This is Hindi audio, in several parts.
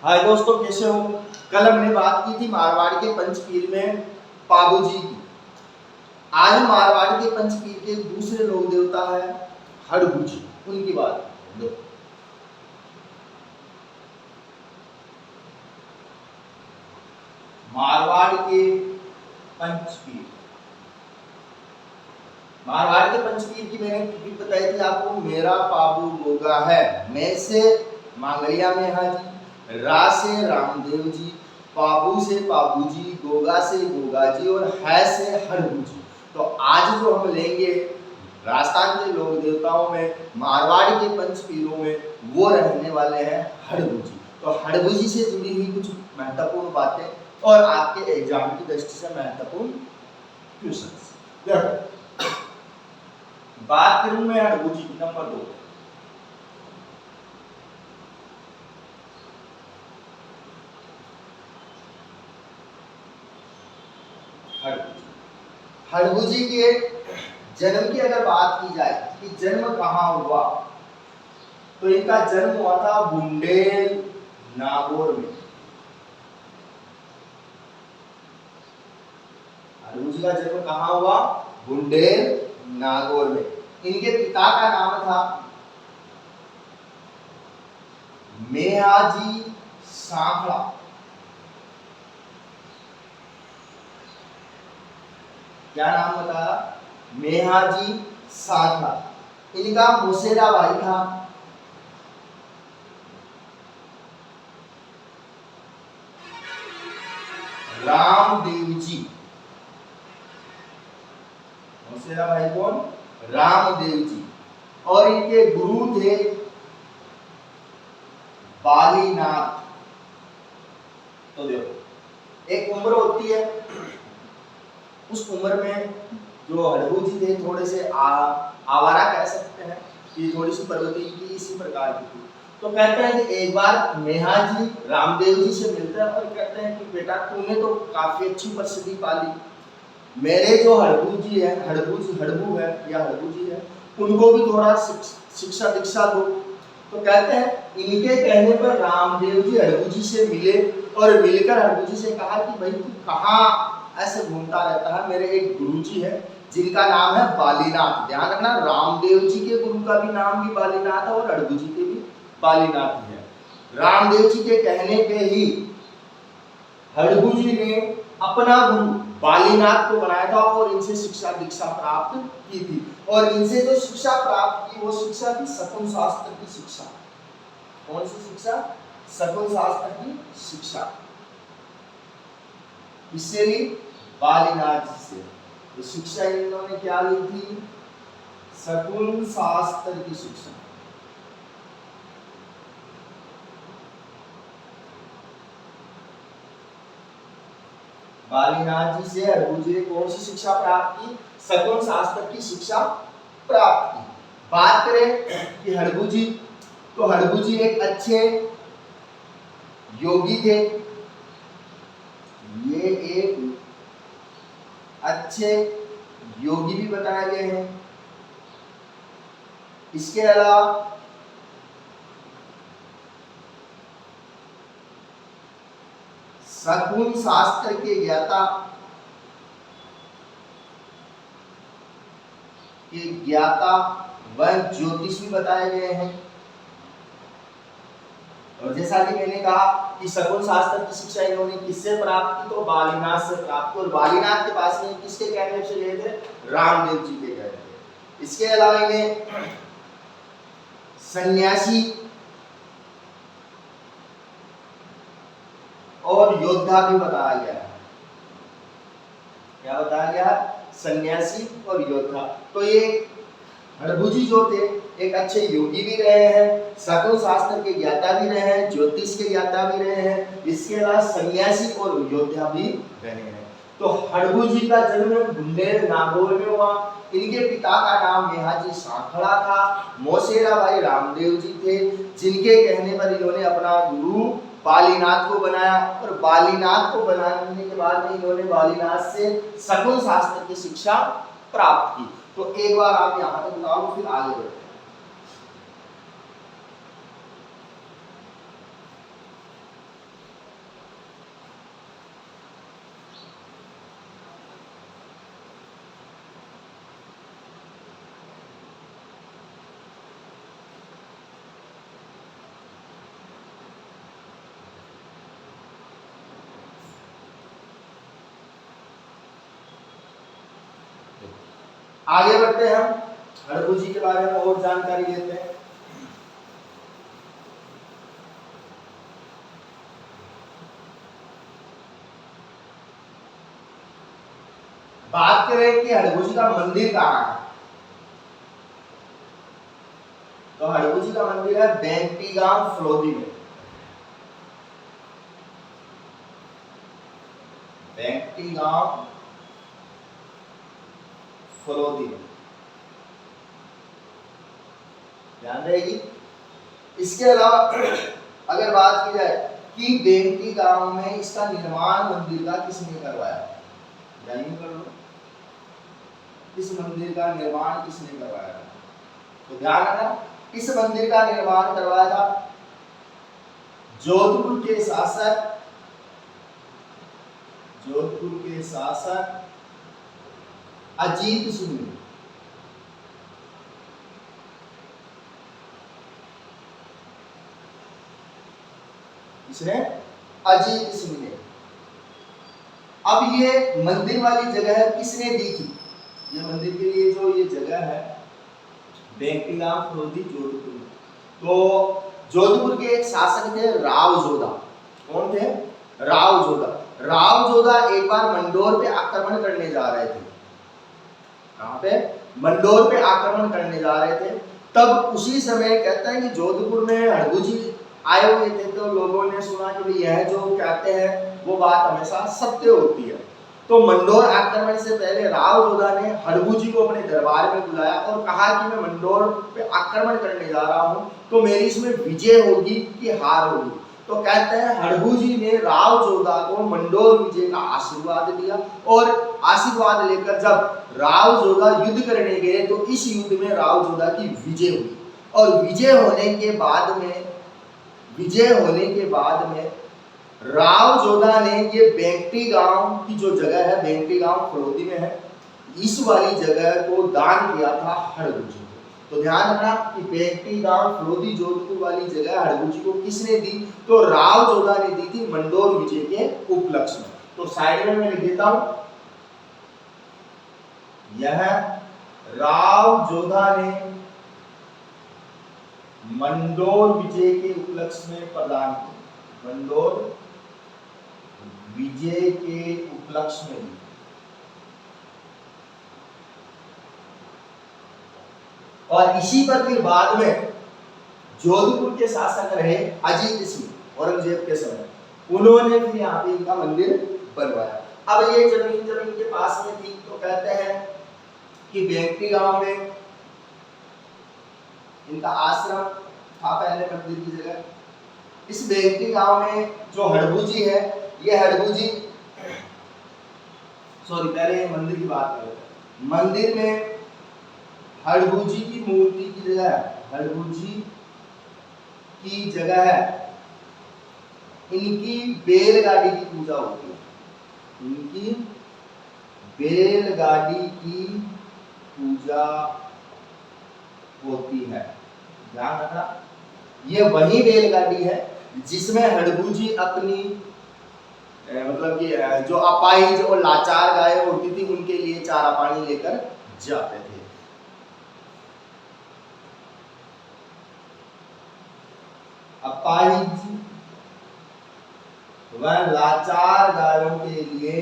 हाय दोस्तों, कैसे हो? कल हमने बात की थी मारवाड़ के पंचपीर में पाबूजी की। आज हम मारवाड़ के पंचपीर के दूसरे लोक देवता है हड़बूजी, उनकी बात करते हैं। मारवाड़ के पंचपीर, मारवाड़ के पंचपीर की मैंने भी बताई थी आपको। मेरा पाबू गोगा है, मैं से मांगलिया मेहा जी, रा से रामदेव जी, पाबू से पाबू जी, गोगा से गोगा जी और है से हड़बू जी। तो आज जो हम लेंगे राजस्थान के लोक देवताओं में, मारवाड़ के पंचपीरों में, वो रहने वाले हैं हड़बू जी। तो हड़बू जी से जुड़ी हुई कुछ महत्वपूर्ण बातें और आपके एग्जाम की दृष्टि से महत्वपूर्ण क्वेश्चन। बात करूं मैं हड़बू जी की, नंबर 2। हड़बू जी के जन्म की अगर बात की जाए कि जन्म कहाँ हुआ, तो इनका जन्म हुआ था बुंडेल नागौर में। हड़बू जी का जन्म कहाँ हुआ? बुंडेल नागौर में। इनके पिता का नाम था मेहाजी सांखड़ा। क्या नाम बताया? मेहाजी सांखड़ा। इनका मौसेरा भाई था रामदेव जी। मौसेरा भाई कौन? रामदेव जी। और इनके गुरु थे बालीनाथ। तो देखो, एक उम्र होती है, उस उम्र में जो हड़बू जी थे थोड़े से आवारा कह सकते हैं कि थोड़ी सी प्रगति की इसी प्रकार की थी। तो कहते हैं कि एक बार मेहा जी रामदेव जी से मिलते हैं और कहते हैं कि बेटा, तूने तो काफी अच्छी प्रसिद्धि पाली, मेरे जो हड़बू जी है, हड़बू है या हड़बू जी है, उनको भी थोड़ा शिक्षा दीक्षा दो। तो कहते हैं इनके कहने पर रामदेव जी हड़बू जी से मिले और मिलकर हड़बू जी से कहा कि भाई, तू कहाँ ऐसे घूमता रहता है? मेरे एक गुरु जी है जिनका नाम है बालीनाथ। ध्यान रखना, रामदेव जी के गुरु का भी नाम भी बालीनाथ है और हड़बू जी के भी बालीनाथ है। रामदेव जी के कहने पे ही हड़बू जी ने अपना गुरु बालीनाथ को बनाया था और इनसे शिक्षा दीक्षा प्राप्त की थी। और इनसे जो शिक्षा प्राप्त की वो शिक्षा थी शकुन शास्त्र की शिक्षा। कौन सी शिक्षा? शकुन शास्त्र की शिक्षा। किससे ली? बालीनाथ जी से। तो शिक्षा इन्होंने क्या ली थी? शकुन शास्त्र की शिक्षा। बालीनाथ जी से हड़बू जी ने कौन सी शिक्षा प्राप्त की? शकुन शास्त्र की शिक्षा प्राप्त की। बात करें कि हड़बू जी, तो हड़बू जी एक अच्छे योगी थे। ये एक अच्छे योगी भी बताए गए हैं। इसके अलावा शकुन शास्त्र के ज्ञाता व ज्योतिष भी बताए गए हैं। और जैसा कि मैंने कहा कि शकुन शास्त्र की शिक्षा इन्होंने किससे प्राप्त की? तो बालीनाथ से प्राप्त की। और बालीनाथ के पास में किसके कहने से गए थे? रामदेव जी के कहने से। इसके अलावा इन्हें सन्यासी और योद्धा भी बताया गया है। क्या बताया गया? सन्यासी और योद्धा। तो ये हड़बू जी जो थे एक अच्छे योगी भी रहे हैं, शकुन शास्त्र के ज्ञाता भी रहे हैं, ज्योतिष के ज्ञाता भी रहे हैं, इसके अलावा सन्यासी और योद्धा भी रहे हैं। तो हड़बू जी का जन्म बुंदेल नागौर में हुआ। इनके पिता का नाम मेहाजी सांखड़ा था। मौसेरा भाई रामदेव जी थे, जिनके कहने पर इन्होंने अपना गुरु बालीनाथ को बनाया। और बालीनाथ को बनाने के बाद में इन्होंने बालीनाथ से शकुन शास्त्र की शिक्षा प्राप्त की। तो एक बार आप यहां तक बताओ, फिर आगे बढ़ते हैं। आगे बढ़ते हैं हम हड़बू जी के बारे में और जानकारी लेते हैं। बात करें कि हड़बू जी का मंदिर कहाँ है, तो हड़बू जी का मंदिर है बेंटी गांव फलोदी में। बेंटी गांव फलोदी में, ध्यान रहेगी। इसके अलावा अगर बात की जाए कि बेंटी गांव में इसका निर्माण मंदिर का किसने करवाया, जानिए कर लो, इस मंदिर का निर्माण किसने करवाया था, तो ध्यान रखना इस मंदिर का निर्माण करवाया था जोधपुर के शासक, जोधपुर के शासक अजीत सिंह ने। इसने अजीत सिंह ने। अब ये मंदिर वाली जगह किसने दी थी, ये मंदिर के लिए जो ये जगह है बेंटी गांव फलोदी जोधपुर, तो जोधपुर के एक शासक थे राव जोधा। कौन थे, राव जोधा। राव जोधा एक बार मंडोर पे आक्रमण करने जा रहे थे, कहां पे, मंडोर पे आक्रमण करने जा रहे थे। तब उसी समय कहता है कि जोधपुर में हड़बू जी आए हुए थे, तो लोगों ने सुना कि भाई यह जो कहते हैं वो बात हमेशा सत्य होती है। तो मंडोर आक्रमण से पहले राव जोधा ने हड़बू जी को अपने दरबार में बुलाया और कहा कि मैं मंडोर पे आक्रमण करने जा रहा हूं, तो मेरी इसमें विजय होगी कि हार होगी। तो कहते हैं हड़बू जी ने राव जोधा को मंडोर विजय का आशीर्वाद दिया, और आशीर्वाद लेकर जब राव जोधा युद्ध करने गए तो इस युद्ध में राव जोधा की विजय हुई। और विजय होने के बाद में राव जोधा ने ये बेंटी गांव की जो जगह है, बेंटी गांव फलोदी में है, इस वाली जगह को दान किया था हड़बू जी को। तो ध्यान रखना कि बेंटी गांव फलोदी जोधपुर वाली जगह हड़बू जी को किसने दी, तो राव जोधा ने दी थी मंडोर विजय के उपलक्ष्य में। तो साइड में मैं लिख देता हूं, यह राव जोधा ने मंडोर विजय के उपलक्ष्य में प्रदान किया, मंडोर विजय के उपलक्ष्य में। और इसी पर फिर बाद में जोधपुर के शासक रहे अजीत सिंह औरंगजेब के समय, उन्होंने फिर यहाँ पे इनका मंदिर बनवाया। अब ये जमीन के पास में थी, तो कहते हैं कि बेंटी गांव में इनका आश्रम था पहले मंदिर की जगह। इस बेंटी गांव में जो हड़बू जी है, ये हड़बू जी, सॉरी पहले मंदिर की बात करें, मंदिर में हड़बू जी की मूर्ति की जगह है, हड़बू जी की जगह है, इनकी बैलगाड़ी की पूजा होती है, इनकी बैलगाड़ी की पूजा होती है। ध्यान रखना ये वही बैलगाड़ी है जिसमें हड़बू जी अपनी मतलब कि जो अपाहिज और लाचार गायें होती थी उनके लिए चारा पानी लेकर जाते थे। अपाहिज व लाचार गायों के लिए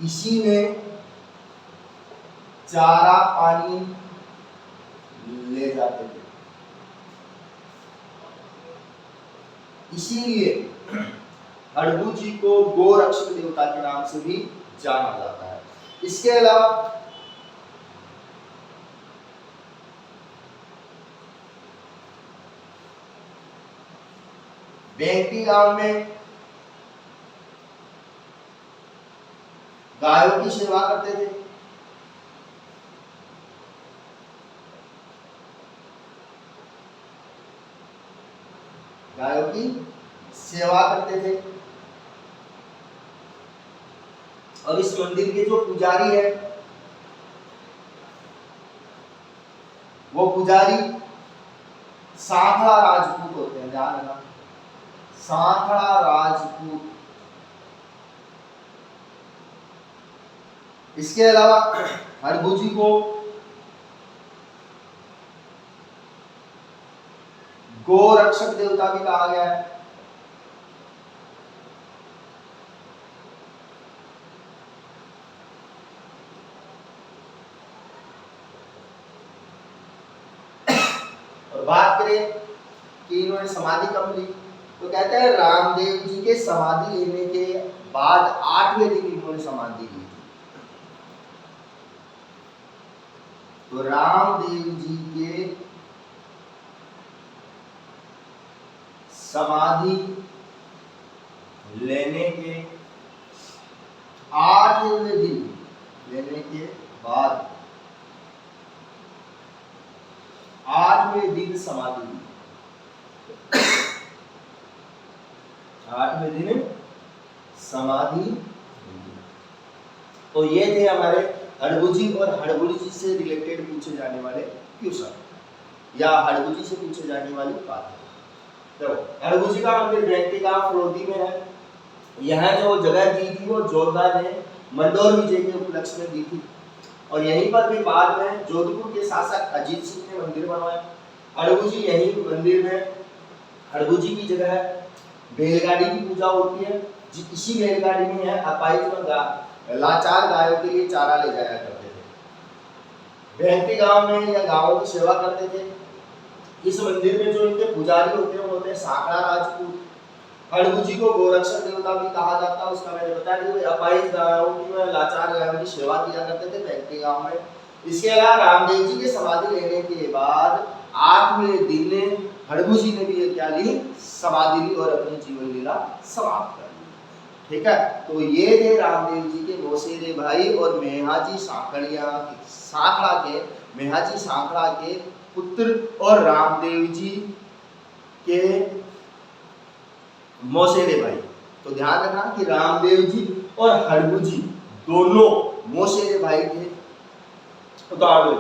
इसी में चारा पानी ले जाते थे। इसीलिए हड़बू जी को गोरक्षक देवता के नाम से भी जाना जाता है। इसके अलावा बेंटी गांव में गायों की सेवा करते थे। गायों की सेवा करते थे। और इस मंदिर के जो पुजारी है, वो पुजारी सांखड़ा राजपूत होते हैं। ध्यान रखना, सांखड़ा राजपूत इसके अलावा हड़बू जी को गोरक्षक देवता भी कहा गया है। और बात करें कि इन्होंने समाधि कब ली, तो कहते हैं रामदेव जी के समाधि लेने के बाद 8वें दिन इन्होंने समाधि ली थी। तो रामदेव जी के समाधि लेने के 8वें दिन लेने के बाद 8वें दिन समाधि ली। 8वें दिन समाधि। तो ये थे हमारे हड़बू जी और हड़बू जी से रिलेटेड पूछे जाने वाले क्वेश्चन या हड़बू जी से पूछे जाने वाली बात। तो हड़बू जी का मंदिर व्यक्ति का फरोदी में है। यहाँ जो जगह दी थी वो जोधा ने मंडोर विजय के उपलक्ष्य में दी थी और यहीं पर भी बाद में जोधपुर के शासक अजीत सिंह ने मंदिर बनवाया। हड़बू जी यही मंदिर में हड़बू जी की जगह है। बैलगाड़ी की पूजा होती है। इसी बैलगाड़ी में है अपाहिज में लाचार गायों के लिए चारा ले जाया करते थे। व्यक्ति गांव में या गांवों की सेवा करते थे। इस मंदिर में जो इनके पुजारी होते हैं वो होते हैं साकड़ा राजपूत। हड़बू जी को गोरक्षक देवता भी कहा जाता है। उसका मैंने बताया कि अपाहिज गायों की लाचार गायों की सेवा किया करते थे व्यक्ति गांव में। इसके अलावा रामदेव जी के समाधि लेने के बाद 8वें दिन हड़बू जी ने भी क्या ली, समाधि ली और अपनी जीवन लीला समाप्त कर ली। ठीक है, तो ये थे रामदेव जी के मौसेरे भाई और मेहाजी सांखड़ा के मेहाजी सांखड़ा के पुत्र और रामदेव जी के मौसेरे भाई। तो ध्यान रखना कि रामदेव जी और हड़बू जी दोनों मौसेरे भाई थे। तो आगे